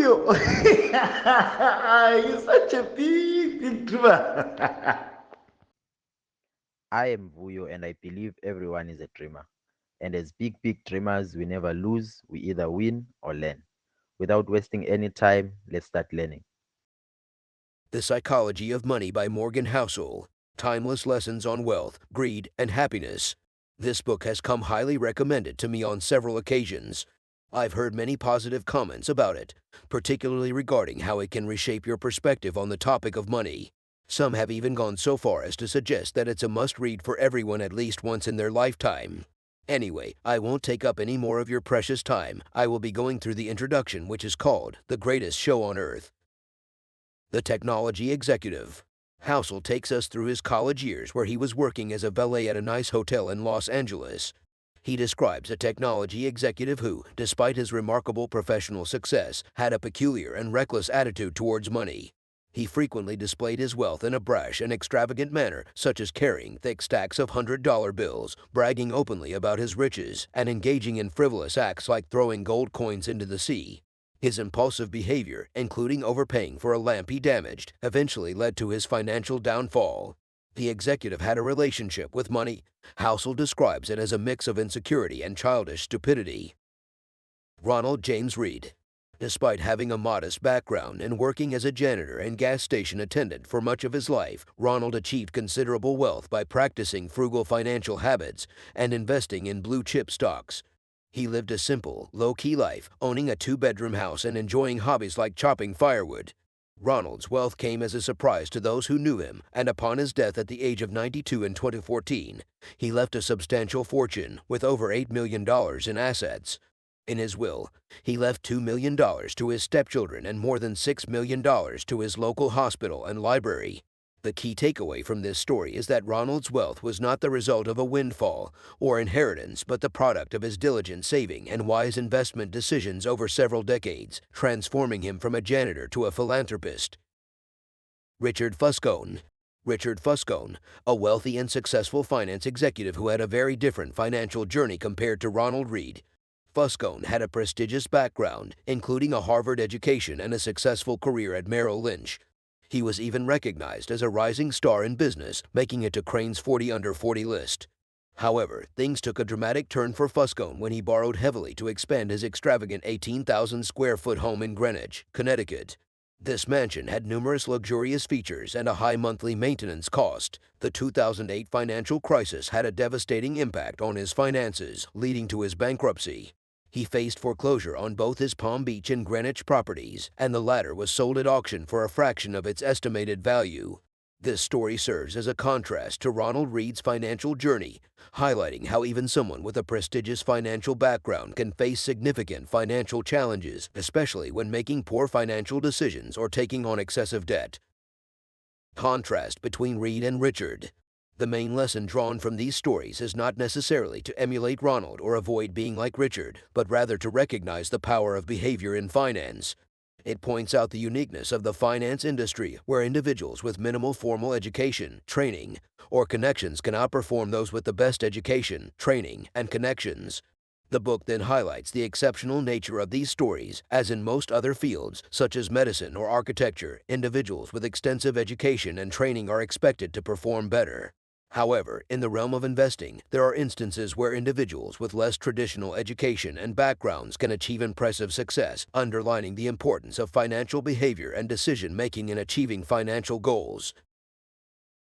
Vuyo. You're such a big dreamer. I am Vuyo and I believe everyone is a dreamer. And as big dreamers, we never lose, we either win or learn. Without wasting any time, let's start learning. The Psychology of Money by Morgan Housel. Timeless lessons on wealth, greed, and happiness. This book has come highly recommended to me on several occasions. I've heard many positive comments about it, particularly regarding how it can reshape your perspective on the topic of money. Some have even gone so far as to suggest that it's a must-read for everyone at least once in their lifetime. Anyway, I won't take up any more of your precious time. I will be going through the introduction, which is called The Greatest Show on Earth. The Technology Executive. Housel takes us through his college years where he was working as a valet at a nice hotel in Los Angeles. He describes a technology executive who, despite his remarkable professional success, had a peculiar and reckless attitude towards money. He frequently displayed his wealth in a brash and extravagant manner, such as carrying thick stacks of $100 bills, bragging openly about his riches, and engaging in frivolous acts like throwing gold coins into the sea. His impulsive behavior, including overpaying for a lamp he damaged, eventually led to his financial downfall. The executive had a relationship with money. Housel describes it as a mix of insecurity and childish stupidity. Ronald James Reed. Despite having a modest background and working as a janitor and gas station attendant for much of his life, Ronald achieved considerable wealth by practicing frugal financial habits and investing in blue-chip stocks. He lived a simple, low-key life, owning a two-bedroom house and enjoying hobbies like chopping firewood. Ronald's wealth came as a surprise to those who knew him, and upon his death at the age of 92 in 2014, he left a substantial fortune with over $8 million in assets. In his will, he left $2 million to his stepchildren and more than $6 million to his local hospital and library. The key takeaway from this story is that Ronald's wealth was not the result of a windfall or inheritance, but the product of his diligent saving and wise investment decisions over several decades, transforming him from a janitor to a philanthropist. Richard Fuscone. Richard Fuscone, a wealthy and successful finance executive who had a very different financial journey compared to Ronald Reed. Fuscone had a prestigious background, including a Harvard education and a successful career at Merrill Lynch. He was even recognized as a rising star in business, making it to Crane's 40 Under 40 list. However, things took a dramatic turn for Fuscone when he borrowed heavily to expand his extravagant 18,000-square-foot home in Greenwich, Connecticut. This mansion had numerous luxurious features and a high monthly maintenance cost. The 2008 financial crisis had a devastating impact on his finances, leading to his bankruptcy. He faced foreclosure on both his Palm Beach and Greenwich properties, and the latter was sold at auction for a fraction of its estimated value. This story serves as a contrast to Ronald Reed's financial journey, highlighting how even someone with a prestigious financial background can face significant financial challenges, especially when making poor financial decisions or taking on excessive debt. Contrast between Reed and Richard. The main lesson drawn from these stories is not necessarily to emulate Ronald or avoid being like Richard, but rather to recognize the power of behavior in finance. It points out the uniqueness of the finance industry, where individuals with minimal formal education, training, or connections can outperform those with the best education, training, and connections. The book then highlights the exceptional nature of these stories, as in most other fields, such as medicine or architecture, individuals with extensive education and training are expected to perform better. However, in the realm of investing, there are instances where individuals with less traditional education and backgrounds can achieve impressive success, underlining the importance of financial behavior and decision-making in achieving financial goals.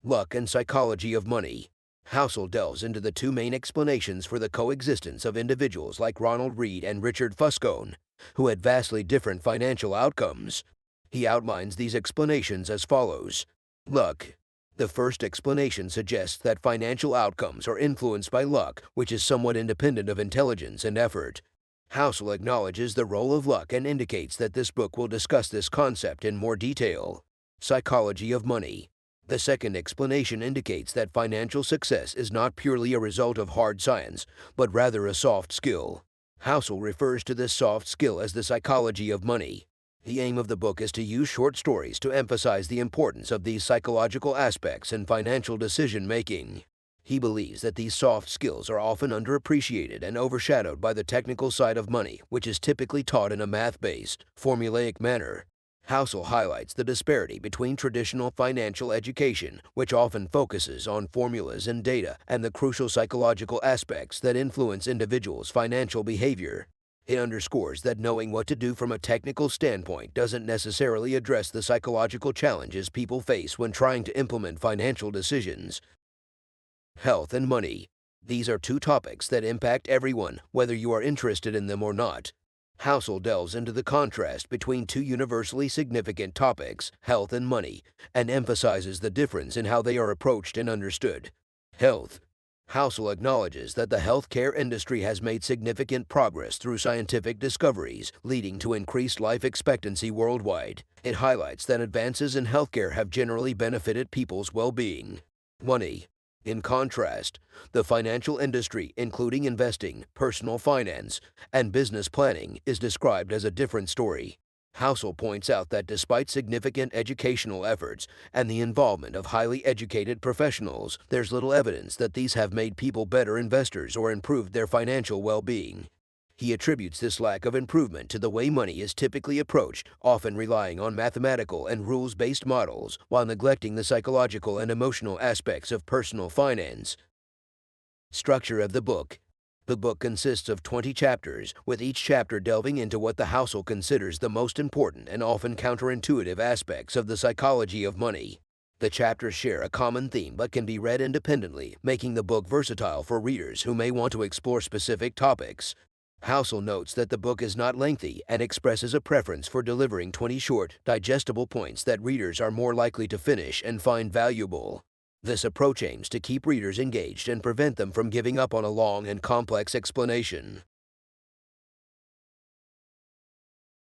Luck and Psychology of Money. Housel delves into the two main explanations for the coexistence of individuals like Ronald Reed and Richard Fuscone, who had vastly different financial outcomes. He outlines these explanations as follows. Luck. The first explanation suggests that financial outcomes are influenced by luck, which is somewhat independent of intelligence and effort. Housel acknowledges the role of luck and indicates that this book will discuss this concept in more detail. Psychology of Money. The second explanation indicates that financial success is not purely a result of hard science, but rather a soft skill. Housel refers to this soft skill as the psychology of money. The aim of the book is to use short stories to emphasize the importance of these psychological aspects in financial decision-making. He believes that these soft skills are often underappreciated and overshadowed by the technical side of money, which is typically taught in a math-based, formulaic manner. Housel highlights the disparity between traditional financial education, which often focuses on formulas and data, and the crucial psychological aspects that influence individuals' financial behavior. He underscores that knowing what to do from a technical standpoint doesn't necessarily address the psychological challenges people face when trying to implement financial decisions. Health and money. These are two topics that impact everyone, whether you are interested in them or not. Housel delves into the contrast between two universally significant topics, health and money, and emphasizes the difference in how they are approached and understood. Health. Housel acknowledges that the healthcare industry has made significant progress through scientific discoveries, leading to increased life expectancy worldwide. It highlights that advances in healthcare have generally benefited people's well-being. Money. In contrast, the financial industry, including investing, personal finance, and business planning, is described as a different story. Housel points out that despite significant educational efforts and the involvement of highly educated professionals, there's little evidence that these have made people better investors or improved their financial well-being. He attributes this lack of improvement to the way money is typically approached, often relying on mathematical and rules-based models, while neglecting the psychological and emotional aspects of personal finance. Structure of the book. The book consists of 20 chapters, with each chapter delving into what the Housel considers the most important and often counterintuitive aspects of the psychology of money. The chapters share a common theme but can be read independently, making the book versatile for readers who may want to explore specific topics. Housel notes that the book is not lengthy and expresses a preference for delivering 20 short, digestible points that readers are more likely to finish and find valuable. This approach aims to keep readers engaged and prevent them from giving up on a long and complex explanation.